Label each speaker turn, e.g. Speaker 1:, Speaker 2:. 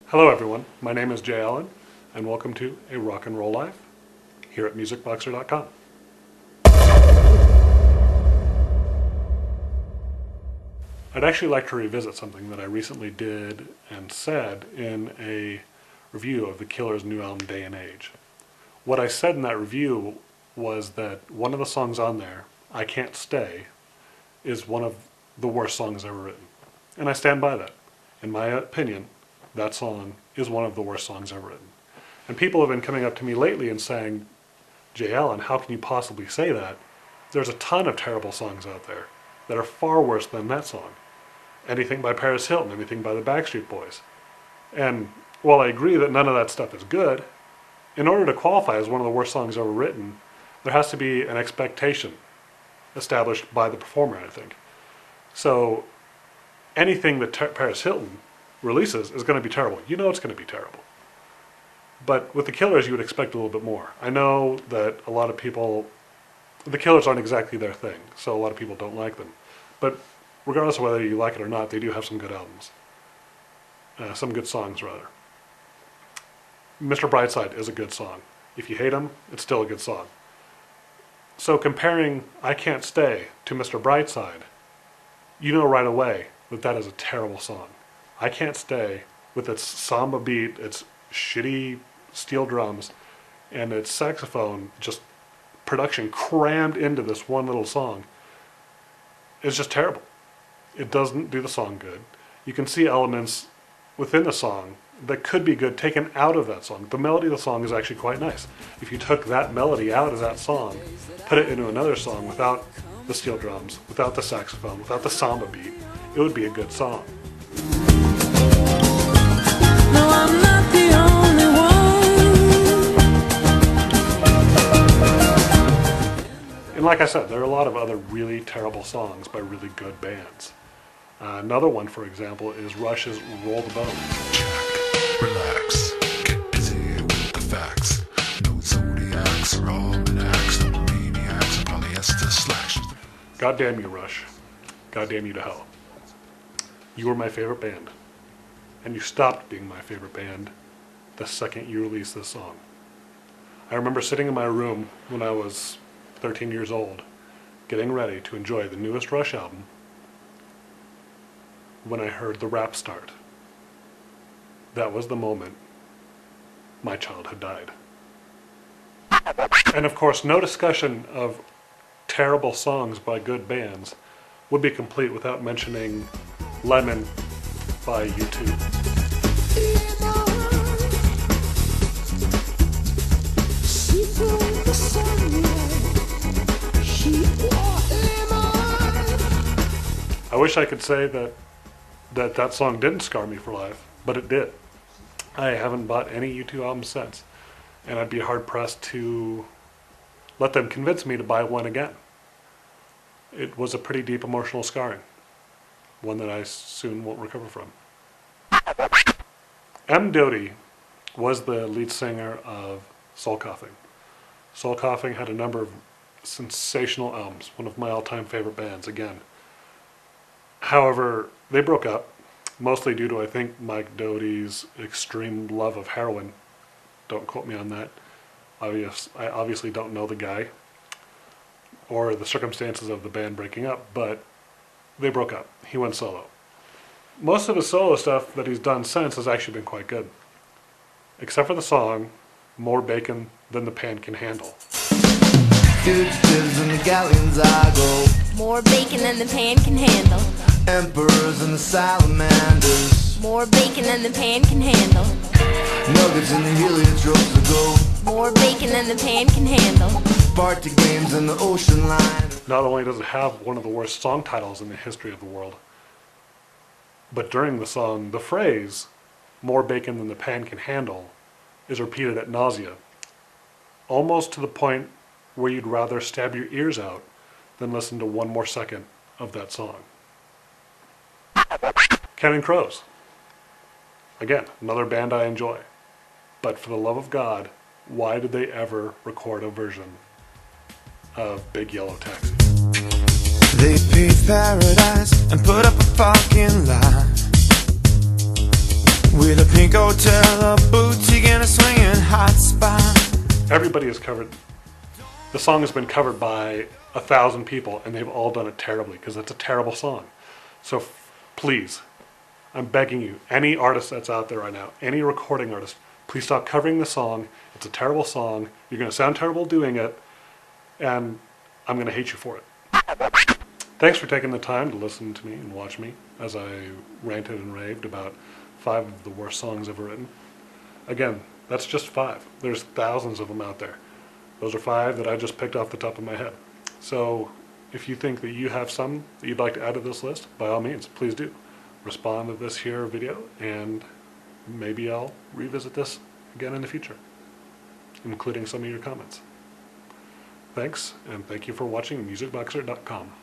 Speaker 1: Hello everyone, my name is Jay Allen, and welcome to A Rock and Roll Life here at MusicBoxer.com. I'd actually like to revisit something that I recently did and said in a review of The Killer's new album, Day and Age. What I said in that review was that one of the songs on there, I Can't Stay, is one of the worst songs ever written. And I stand by that. In my opinion, that song is one of the worst songs ever written. And people have been coming up to me lately and saying, Jay Allen, how can you possibly say that? There's a ton of terrible songs out there that are far worse than that song. Anything by Paris Hilton, anything by the Backstreet Boys. And while I agree that none of that stuff is good, in order to qualify as one of the worst songs ever written, there has to be an expectation established by the performer, I think. So anything that Paris Hilton releases is going to be terrible. You know it's going to be terrible. But with The Killers, you would expect a little bit more. I know that a lot of people, The Killers aren't exactly their thing, so a lot of people don't like them. But regardless of whether you like it or not, they do have some good albums. Some good songs, rather. Mr. Brightside is a good song. If you hate him, it's still a good song. So comparing I Can't Stay to Mr. Brightside, you know right away that that is a terrible song. I Can't Stay, with its samba beat, its shitty steel drums, and its saxophone, just production crammed into this one little song, is just terrible. It doesn't do the song good. You can see elements within the song that could be good taken out of that song. The melody of the song is actually quite nice. If you took that melody out of that song, put it into another song without the steel drums, without the saxophone, without the samba beat, it would be a good song.
Speaker 2: No, I'm not the only one.
Speaker 1: And like I said, there are a lot of other really terrible songs by really good bands. Another one, for example, is Rush's Roll the Boat.
Speaker 3: Check, relax, get busy with the facts. No zodiacs or almanacs, no maniacs or polyester slacks.
Speaker 1: God damn you, Rush. God damn you to hell. You were my favorite band. And you stopped being my favorite band the second you released this song. I remember sitting in my room when I was 13 years old, getting ready to enjoy the newest Rush album, when I heard the rap start. That was the moment my childhood died. And of course, no discussion of terrible songs by good bands would be complete without mentioning Lemon by U2. I wish I could say that song didn't scar me for life, but it did. I haven't bought any U2 albums since, and I'd be hard-pressed to let them convince me to buy one again. It was a pretty deep emotional scarring, one that I soon won't recover from. M. Doty was the lead singer of Soul Coughing. Soul Coughing had a number of sensational albums, one of my all-time favorite bands, again. However, they broke up, mostly due to, I think, Mike Doty's extreme love of heroin. Don't quote me on that. I obviously don't know the guy or the circumstances of the band breaking up, but they broke up. He went solo. Most of his solo stuff that he's done since has actually been quite good, except for the song More Bacon Than the Pan Can Handle.
Speaker 4: Fugitives in the galleons I go.
Speaker 5: More bacon than the pan can handle.
Speaker 4: Emperors and the salamanders.
Speaker 5: More bacon than the pan can handle.
Speaker 4: Nuggets in the heliotropes to go.
Speaker 5: More bacon than the pan can handle.
Speaker 4: Party games in the ocean line.
Speaker 1: Not only does it have one of the worst song titles in the history of the world, but during the song, the phrase, more bacon than the pan can handle, is repeated ad nausea, almost to the point where you'd rather stab your ears out than listen to one more second of that song. Counting Crows. Again, another band I enjoy. But for the love of God, why did they ever record a version of Big Yellow Taxi?
Speaker 4: They paved paradise and put up a fucking lie. With a pink hotel, a boutique, and a swinging hot spot.
Speaker 1: Everybody has covered, the song has been covered by 1,000 people, and they've all done it terribly, because it's a terrible song. So please, I'm begging you, any artist that's out there right now, any recording artist, please stop covering the song. It's a terrible song. You're going to sound terrible doing it, and I'm going to hate you for it. Thanks for taking the time to listen to me and watch me as I ranted and raved about 5 of the worst songs ever written. Again, that's just 5. There's thousands of them out there. Those are 5 that I just picked off the top of my head. So if you think that you have some that you'd like to add to this list, by all means, please do. Respond to this here video, and maybe I'll revisit this again in the future, including some of your comments. Thanks, and thank you for watching MusicBoxer.com.